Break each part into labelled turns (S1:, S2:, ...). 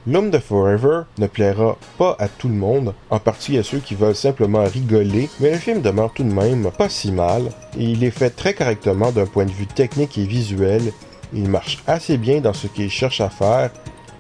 S1: L'Homme de Forever ne plaira pas à tout le monde, en partie à ceux qui veulent simplement rigoler, mais le film demeure tout de même pas si mal, et il est fait très correctement d'un point de vue technique et visuel, il marche assez bien dans ce qu'il cherche à faire,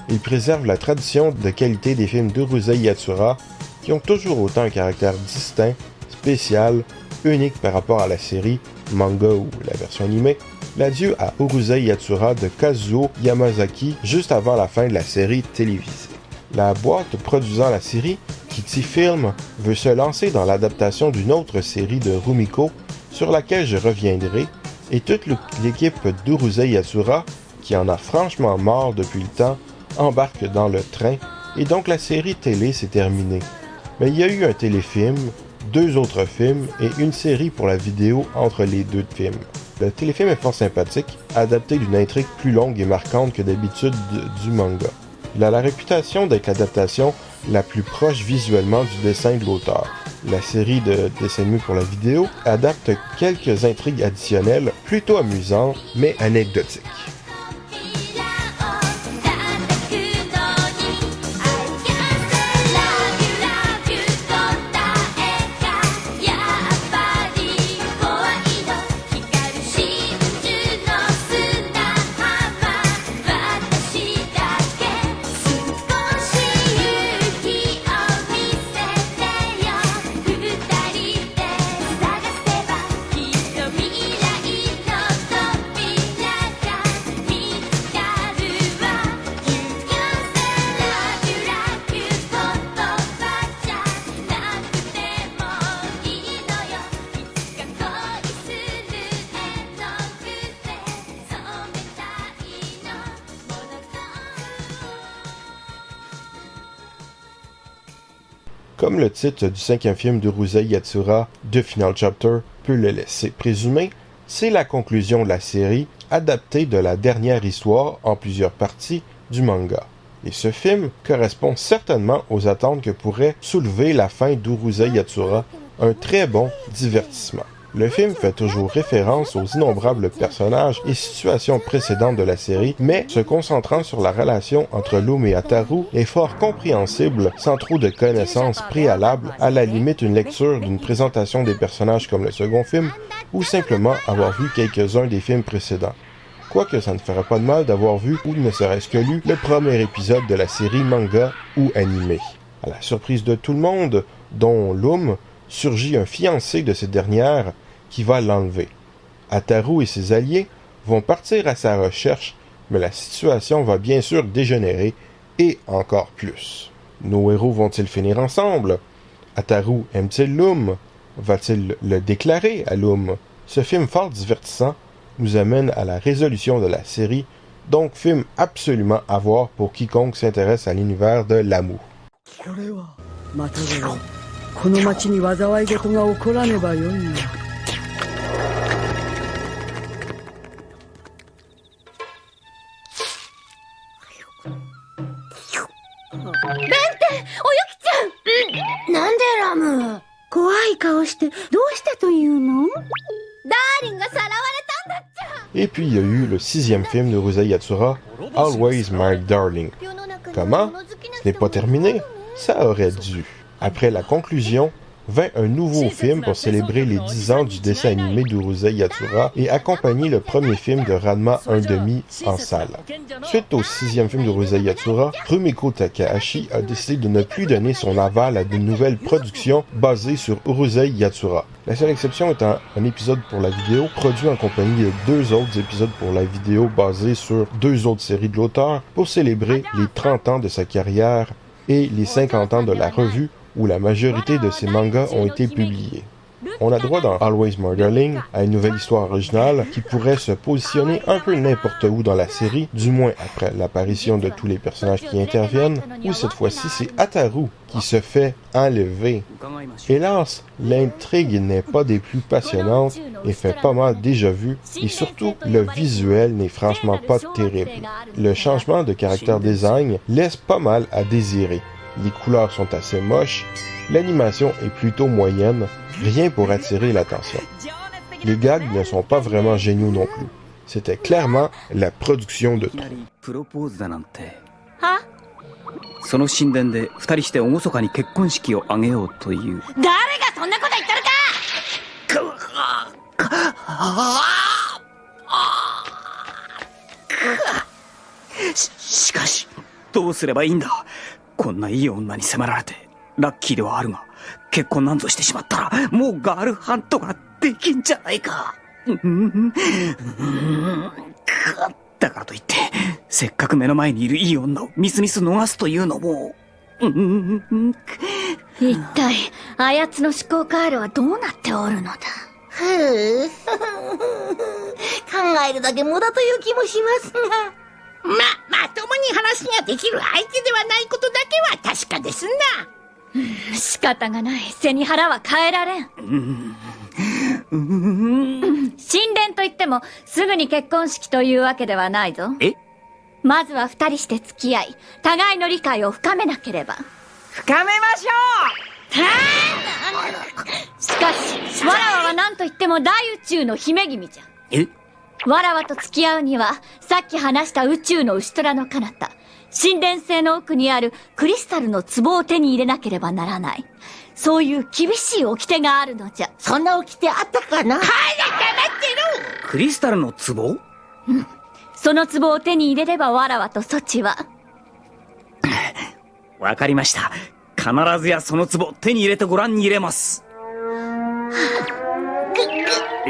S1: il préserve la tradition de qualité des films d'Urusei Yatsura, qui ont toujours autant un caractère distinct, spécial, unique par rapport à la série, manga ou la version animée, l'adieu à Urusei Yatsura de Kazuo Yamazaki juste avant la fin de la série télévisée. La boîte produisant la série, Kitty Film, veut se lancer dans l'adaptation d'une autre série de Rumiko, sur laquelle je reviendrai, et toute l'équipe d'Urusei Yatsura, qui en a franchement marre depuis le temps, embarque dans le train, et donc la série télé s'est terminée. Mais il y a eu un téléfilm, 2 autres films et une série pour la vidéo entre les 2 films. Le téléfilm est fort sympathique, adapté d'une intrigue plus longue et marquante que d'habitude du manga. Il a la réputation d'être l'adaptation la plus proche visuellement du dessin de l'auteur. La série de dessins animés pour la vidéo adapte quelques intrigues additionnelles plutôt amusantes mais anecdotiques. Comme le titre du 5e film d'Urusei Yatsura, The Final Chapter, peut le laisser présumer, c'est la conclusion de la série, adaptée de la dernière histoire en plusieurs parties du manga. Et ce film correspond certainement aux attentes que pourrait soulever la fin d'Urusei Yatsura, un très bon divertissement. Le film fait toujours référence aux innombrables personnages et situations précédentes de la série, mais se concentrant sur la relation entre Loom et Ataru est fort compréhensible sans trop de connaissances préalables, à la limite une lecture d'une présentation des personnages comme le second film, ou simplement avoir vu quelques-uns des films précédents. Quoique ça ne ferait pas de mal d'avoir vu ou ne serait-ce que lu le premier épisode de la série manga ou animé. À la surprise de tout le monde, dont Loom, surgit un fiancé de cette dernière qui va l'enlever. Ataru et ses alliés vont partir à sa recherche, mais la situation va bien sûr dégénérer, et encore plus. Nos héros vont-ils finir ensemble? Ataru aime-t-il Loom? Va-t-il le déclarer à Loom? Ce film fort divertissant nous amène à la résolution de la série, donc film absolument à voir pour quiconque s'intéresse à l'univers de l'amour.
S2: この町に災い事が起こらねばよいが。
S3: ベンテ、おゆきちゃん、なんでラム。怖い顔してどうしたというの？ダーリンがさらわれたんだっちゃ。
S1: Et puis il y a eu le 6e film de Urusei Yatsura, Always My Darling. Comment? Ce n'est pas terminé? Ça aurait dû. Après la conclusion, vint un nouveau film pour célébrer les 10 ans du dessin animé d'Urusei Yatsura et accompagner le premier film de Ranma 1/2 en salle. Suite au 6e film d'Urusei Yatsura, Rumiko Takahashi a décidé de ne plus donner son aval à de nouvelles productions basées sur Urusei Yatsura. La seule exception étant un épisode pour la vidéo, produit en compagnie de 2 autres épisodes pour la vidéo basés sur 2 autres séries de l'auteur pour célébrer les 30 ans de sa carrière et les 50 ans de la revue où la majorité de ses mangas ont été publiés. On a droit dans Always My Darling à une nouvelle histoire originale qui pourrait se positionner un peu n'importe où dans la série, du moins après l'apparition de tous les personnages qui interviennent, où cette fois-ci c'est Ataru qui se fait enlever. Hélas, l'intrigue n'est pas des plus passionnantes et fait pas mal déjà vu, et surtout le visuel n'est franchement pas terrible. Le changement de caractère design laisse pas mal à désirer. Les couleurs sont assez moches, l'animation est plutôt moyenne, rien pour attirer l'attention. Les gags ne sont pas vraiment géniaux non plus. C'était clairement la production de trop.
S4: その神殿で二人して厳かに結婚式を挙げようという。
S3: 誰がそんなこと言ったのか。
S4: しかしどうすればいいんだ。こんないい女に迫られてラッキーではあるが、結婚なんぞしてしまったらもうガールハントができんじゃないか。だからといってせっかく目の前にいるいい女をみすみす逃すというのも。
S3: 一体あやつの思考回路はどうなっておるのだ。
S5: 考えるだけ無駄という気もしますが。まともに話ができる相手ではないことだけは確かですな。
S3: 仕方がない。背に腹は変えられん。神殿といってもすぐに結婚式というわけではないぞ。
S4: え？
S3: まずは二人して付き合い、互いの理解を深めなければ。
S6: 深めましょ
S3: しかし、わらわは何と言っても大宇宙の姫君じゃ。
S4: え？
S3: わらわと付き合うには、さっき話した宇宙の牛虎の彼方、神殿星の奥にあるクリスタルの壺を手に入れなければならない。そういう厳しい掟があるのじゃ。
S5: そんな掟あったかな。
S4: クリスタルの壺？
S3: その壺を手に入れればわらわとソチは。
S4: わかりました。必ずやその壺手に入れてご覧に入れます。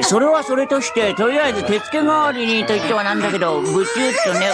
S6: それはそれとして、とりあえず手付け代わりにと言ってはなんだけど、ブシュッとね。